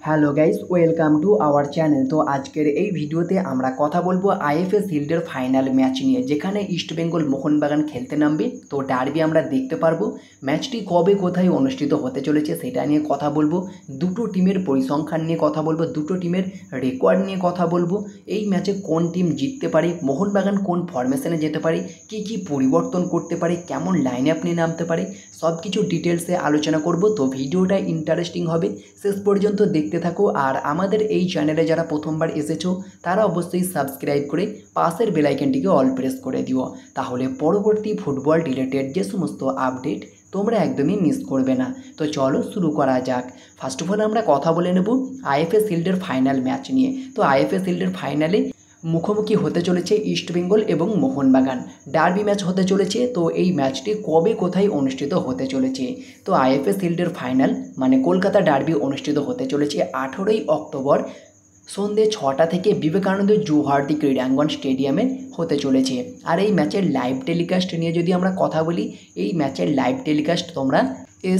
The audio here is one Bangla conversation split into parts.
Hello guys, welcome to our channel. তো আজকের এই ভিডিওতে আমরা কথা বলবো আইএফএ শিল্ডের ফাইনাল ম্যাচ নিয়ে, যেখানে ইস্টবেঙ্গল মোহনবাগান খেলতে নামবে। তো ডার্বি আমরা দেখতে পারবো। ম্যাচটি কবে কোথায় অনুষ্ঠিত হতে চলেছে সেটা নিয়ে কথা বলবো। দুটো টিমের পরিসংখ্যান নিয়ে কথা বলবো, দুটো টিমের রেকর্ড নিয়ে কথা বলবো। এই ম্যাচে কোন টিম জিততে পারে, মোহনবাগান কোন ফরমেশনে যেতে পারে, কী পরিবর্তন করতে পারে, কেমন লাইন আপ নিয়ে নামতে পারে, সব কিছু ডিটেলসে আলোচনা করব। তো ভিডিওটা ইন্টারেস্টিং হবে, শেষ পর্যন্ত দেখতে থাকো। আর আমাদের এই চ্যানেলে যারা প্রথমবার এসেছো তারা অবশ্যই সাবস্ক্রাইব করে পাশের বেল আইকনটিকে অল প্রেস করে দিও, তাহলে পরবর্তী ফুটবল রিলেটেড যে সমস্ত আপডেট তোমরা একদমই মিস করবে না। তো চলো শুরু করা যাক। ফার্স্ট অফ অল আমরা কথা বলে নেব আইএফএ শিল্ডের ফাইনাল ম্যাচ নিয়ে। তো আইএফএ শিল্ডের ফাইনালে মুখোমুখি হতে চলেছে ইস্টবেঙ্গল এবং মোহনবাগান। ডার্বি ম্যাচ হতে চলেছে। তো এই ম্যাচটি কবে কোথায় অনুষ্ঠিত হতে চলেছে? তো আইএফএ শিল্ডের ফাইনাল মানে কলকাতা ডার্বি অনুষ্ঠিত হতে চলেছে 18ই অক্টোবর সন্ধ্যে 6টা থেকে বিবেকানন্দ জওহরলাল ক্রীড়াঙ্গন স্টেডিয়ামে হতে চলেছে। আর এই ম্যাচের লাইভ টেলিকাস্ট নিয়ে যদি আমরা কথা বলি, এই ম্যাচের লাইভ টেলিকাস্ট তোমরা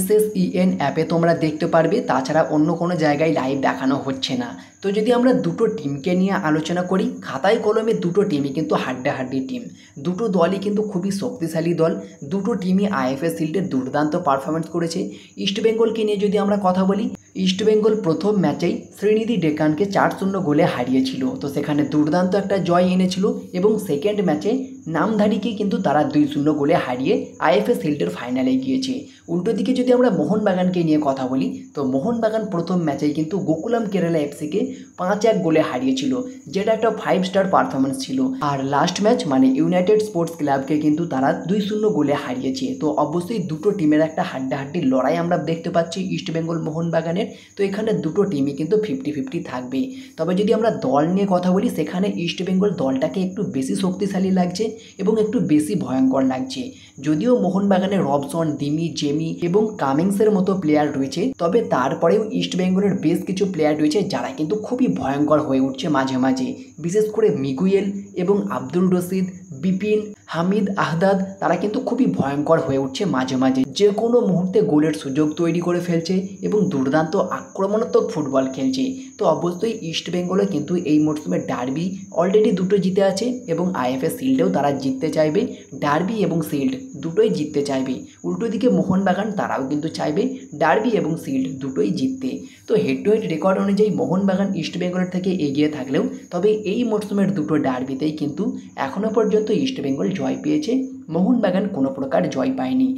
SSEN অ্যাপে তোমরা দেখতে পারবে, তাছাড়া অন্য কোনো জায়গায় লাইভ দেখানো হচ্ছে না। তো যদি আমরা দুটো টিমকে নিয়ে আলোচনা করি, খাতায় কলমে দুটো টিমই কিন্তু হাড্ডাহাড্ডি টিম। দুটো দলই কিন্তু খুবই শক্তিশালী দল। দুটো টিমই আইএফএ শিল্ডে দুর্দান্ত পারফরমেন্স করেছে। ইস্টবেঙ্গলকে নিয়ে যদি আমরা কথা বলি, ইস্টবেঙ্গল প্রথম ম্যাচেই শ্রীনিধি ডেকানকে 4-0 গোলে হারিয়েছিল। তো সেখানে দুর্দান্ত একটা জয় এনেছিল এবং সেকেন্ড ম্যাচে নামধারীকে কিন্তু তারা 2-0 গোলে হারিয়ে আইএফএ শিল্ডের ফাইনালে গিয়েছে। উল্টো দিকে যদি আমরা মোহনবাগানকে নিয়ে কথা বলি, তো মোহনবাগান প্রথম ম্যাচেই কিন্তু গোকুলাম কেরালা এফসিকে 5-1 গোলে হারিয়েছিল, যেটা একটা 5 স্টার পারফরমেন্স ছিল। আর লাস্ট ম্যাচ মানে ইউনাইটেড স্পোর্টস ক্লাবকে কিন্তু তারা 2-0 গোলে হারিয়েছে। তো অবশ্যই দুটো টিমের একটা হাড্ডাহাড্ডি লড়াই আমরা দেখতে পাচ্ছি ইস্টবেঙ্গল মোহনবাগানের। তো এখানে দুটো টিমই কিন্তু 50-50 থাকবে। তবে যদি আমরা দল নিয়ে কথা বলি, সেখানে ইস্টবেঙ্গল দলটাকে একটু বেশি শক্তিশালী লাগছে এবং একটু বেশি ভয়ঙ্কর লাগছে। যদিও মোহনবাগানের রবসন, দিমি, জেমি এবং কামিংসের মতো প্লেয়ার রয়েছে, তবে তারপরেও ইস্টবেঙ্গলের বেশ কিছু প্লেয়ার রয়েছে যারা কিন্তু খুবই ভয়ঙ্কর হয়ে উঠছে মাঝে মাঝে। বিশেষ করে মিগুয়েল এবং আব্দুল রশিদ, বিপিন, হামিদ আহদাদ, তারা কিন্তু খুবই ভয়ঙ্কর হয়ে উঠছে মাঝে মাঝে। যে কোনো মুহূর্তে গোলের সুযোগ তৈরি করে ফেলছে এবং দুর্দান্ত আক্রমণাত্মক ফুটবল খেলছে। তো অবশ্যই ইস্টবেঙ্গলে কিন্তু এই মরশুমে ডার্বি অলরেডি দুটো জিতে আছে এবং আইএফএ শিল্ডেও তারা জিততে চাইবে। ডার্বি এবং শিল্ড দুটোই জিততে চাইবে। উল্টো দিকে মোহনবাগান তারাও কিন্তু চাইবে ডার্বি এবং শিল্ড দুটোই জিততে। তো হেড টু হেড রেকর্ড অনুযায়ী মোহনবাগান ইস্টবেঙ্গলের থেকে এগিয়ে থাকলেও তবে এই মরশুমের দুটো ডার্বিতেই কিন্তু এখনও পর্যন্ত ইস্টবেঙ্গল জয় পেয়েছে, মোহনবাগান কোনো প্রকার জয় পায়নি।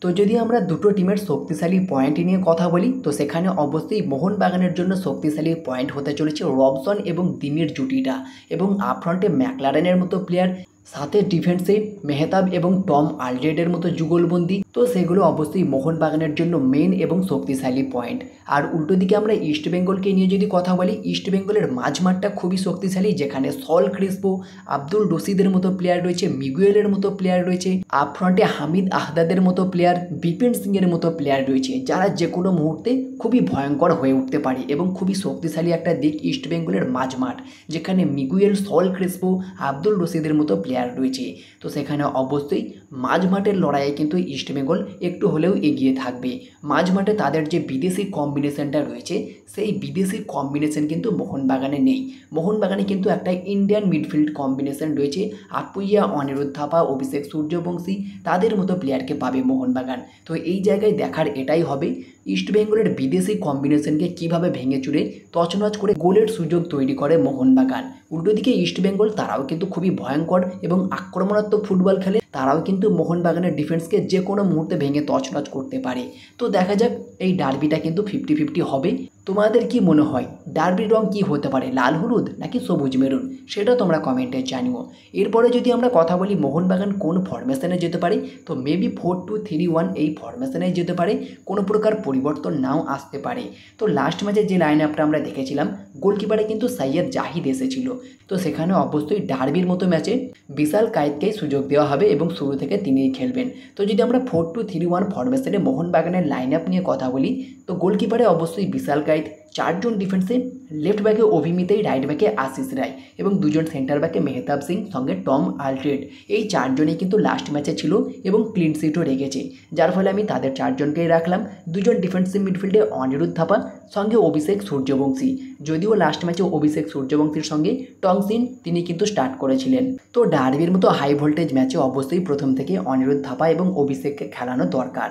তো যদি আমরা দুটো টিমের শক্তিশালী পয়েন্ট নিয়ে কথা বলি, তো সেখানে অবশ্যই মোহনবাগানের জন্য শক্তিশালী পয়েন্ট হতে চলেছে রবসন এবং দিমির জুটিটা, এবং আপফ্রন্টে ম্যাকলারেনের মতো প্লেয়ার, সাথে ডিফেন্সে মেহতাব এবং টম আলড্রেডের মতো যুগলবন্দি। তো সেগুলো অবশ্যই মোহনবাগানের জন্য মেন এবং শক্তিশালী পয়েন্ট। আর উল্টো দিকে আমরা ইস্টবেঙ্গলকে নিয়ে যদি কথা বলি, ইস্টবেঙ্গলের মাঝমাঠটা খুবই শক্তিশালী, যেখানে সল ক্রিসপো, আব্দুল রশিদের মতো প্লেয়ার রয়েছে, মিগুয়েলের মতো প্লেয়ার রয়েছে, আপফ্রন্টে হামিদ আহদাদের মতো প্লেয়ার, বিপিন সিংয়ের মতো প্লেয়ার রয়েছে, যারা যে কোনো মুহূর্তে খুবই ভয়ঙ্কর হয়ে উঠতে পারে এবং খুবই শক্তিশালী একটা দিক ইস্টবেঙ্গলের মাঝমাঠ, যেখানে মিগুয়েল, সল ক্রিসপো, আব্দুল রশিদের মতো প্লেয়ার রয়েছে। তো সেখানে অবশ্যই মাঝমাঠের লড়াইয়ে কিন্তু ইস্টবেঙ্গল একটু হলেও এগিয়ে থাকবে। মাঝমাঠে তাদের যে বিদেশি কম্বিনেশনটা রয়েছে, সেই বিদেশি কম্বিনেশন কিন্তু মোহনবাগানে নেই। মোহনবাগানে কিন্তু একটা ইন্ডিয়ান মিডফিল্ড কম্বিনেশন রয়েছে, আপুইয়া, অনিরুদ্ধ থাপা, অভিষেক সূর্যবংশী, তাদের মতো প্লেয়ারকে পাবে মোহনবাগান। তো এই জায়গায় দেখার এটাই হবে ইস্টবেঙ্গলের বিদেশি কম্বিনেশনকে কীভাবে ভেঙে চুরে তছনছ করে গোলের সুযোগ তৈরি করে মোহনবাগান। উল্টো দিকে ইস্টবেঙ্গল তারাও কিন্তু খুবই ভয়ঙ্কর এবং আক্রমণাত্মক ফুটবল খেলে, তারাও কিন্তু মোহনবাগানের ডিফেন্সকে যে কোনো মুহূর্তে ভেঙে তছনছ করতে পারে। তো দেখা যাক, এই ডার্বিটা কিন্তু 50-50 হবে। তোমাদের কি মনে হয় ডার্বির রং কী হতে পারে, লাল হলুদ নাকি সবুজ মেরুন, সেটা তোমরা কমেন্টে জানিও। এরপরে যদি আমরা কথা বলি মোহনবাগান কোন ফরমেশনে যেতে পারে, তো মেবি 4-2-3-1 এই ফরমেশনে যেতে পারে, কোনো প্রকার পরিবর্তন নাও আসতে পারে। তো লাস্ট ম্যাচে যে লাইন আপটা আমরা দেখেছিলাম, গোলকিপারে কিন্তু সৈয়দ জাহিদ এসেছিল। তো সেখানে অবশ্যই ডার্বির মতো ম্যাচে বিশাল কায়েতকেই সুযোগ দেওয়া হবে এবং শুরু থেকে তিনিই খেলবেন। তো যদি আমরা 4-2-3-1 ফরমেশনে মোহনবাগানের লাইন আপ নিয়ে কথা বলি, তো গোলকিপারে অবশ্যই বিশাল কায়েত, 4 জন ডিফেন্সে, লেফট ব্যাকে অভিমিতেই, রাইট ব্যাকে আশিস রায় এবং 2 জন সেন্টার ব্যাকে মেহতাব সিং সঙ্গে টম আলট্রেড। এই 4 জনই কিন্তু লাস্ট ম্যাচে ছিল এবং ক্লিন শিটও রেখেছে, যার ফলে আমি তাদের 4 জনকেই রাখলাম। 2 জন ডিফেন্সিভ মিডফিল্ডে অনিরুদ্ধ থাপা, সঙ্গে অভিষেক সূর্যবংশী। যদিও লাস্ট ম্যাচে অভিষেক সূর্যবংশীর সঙ্গে টংসিন তিনি কিন্তু স্টার্ট করেছিলেন। তো ডার্বির মতো হাই ভোল্টেজ ম্যাচে অবশ্যই প্রথম থেকে অনিরুদ্ধ থাপা এবং অভিষেককে খেলানো দরকার।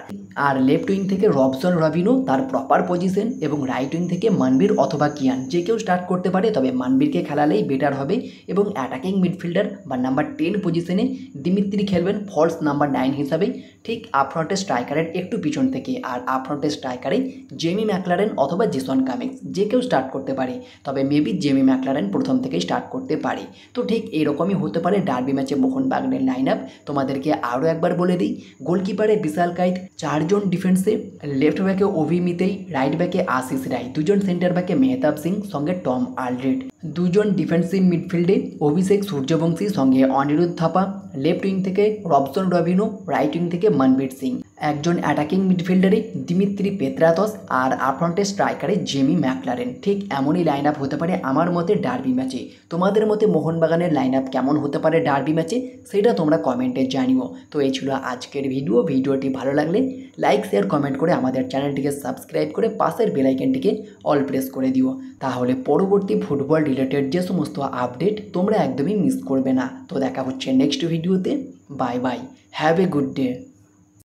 আর লেফট উইং থেকে রবসন রবিনো তার প্রপার পজিশন, এবং রাইট উইং থেকে মনবীর অথবা কিয়ান যে কেউ স্টার্ট করতে পারে, তবে মনবীরকে খেলালেই বেটার হবে। এবং অ্যাটাকিং মিডফিল্ডার বা নাম্বার 10 পজিশনে দিমিত্রি খেলবেন ফলস নাম্বার 9 হিসাবে, ঠিক আপফ্রন্টে স্ট্রাইকারের একটু পিছন থেকে। আর আপফ্রন্টে স্ট্রাইকারে জেমি ম্যাকলারেন অথবা জেসন কামিংস যে কেউ স্টার্ট করতে পারে, তবে মেবি জেমি ম্যাকলারেন প্রথম থেকেই স্টার্ট করতে পারে। তো ঠিক এরকমই হতে পারে ডার্বি ম্যাচে মোহনবাগানের লাইন আপ। তোমাদেরকে আরও একবার বলে দিই, গোলকিপারে বিশাল কাইত, 4 জন ডিফেন্সে, লেফট ব্যাকে অভি মিতেই, রাইট ব্যাকে আশিস রায়, 2 জন সেন্টার ব্যাকে মেহতাব সিং সঙ্গে টম আলরেড, 2 জন ডিফেন্সিভ মিডফিল্ডে অভিষেক সূর্যবংশী সঙ্গে অনিরুদ্ধ থাপা, লেফট উইং থেকে রবসন রবিনো, রাইট উইং থেকে মনবীর সিং, একজন অ্যাটাকিং মিডফিল্ডারে দিমিত্রি পেত্রাতস, আর আপফ্রন্টে স্ট্রাইকারে জেমি ম্যাকলারেন। ঠিক এমনই লাইন আপ হতে পারে আমার মতে ডার্বি ম্যাচে। তোমাদের মতে মোহনবাগানের লাইন আপ কেমন হতে পারে ডার্বি ম্যাচে, সেটা তোমরা কমেন্টে জানিও। তো এই ছিল আজকের ভিডিওটি ভালো লাগলে লাইক শেয়ার কমেন্ট করে আমাদের চ্যানেলটিকে সাবস্ক্রাইব করে পাশের বেল আইকনটিকে অল প্রেস করে দিও, তাহলে পরবর্তী ফুটবল রিলেটেড যে সমস্ত আপডেট তোমরা একদমই মিস করবে না। তো দেখা হচ্ছে নেক্সট ভিডিওতে। Bye bye, have a good day.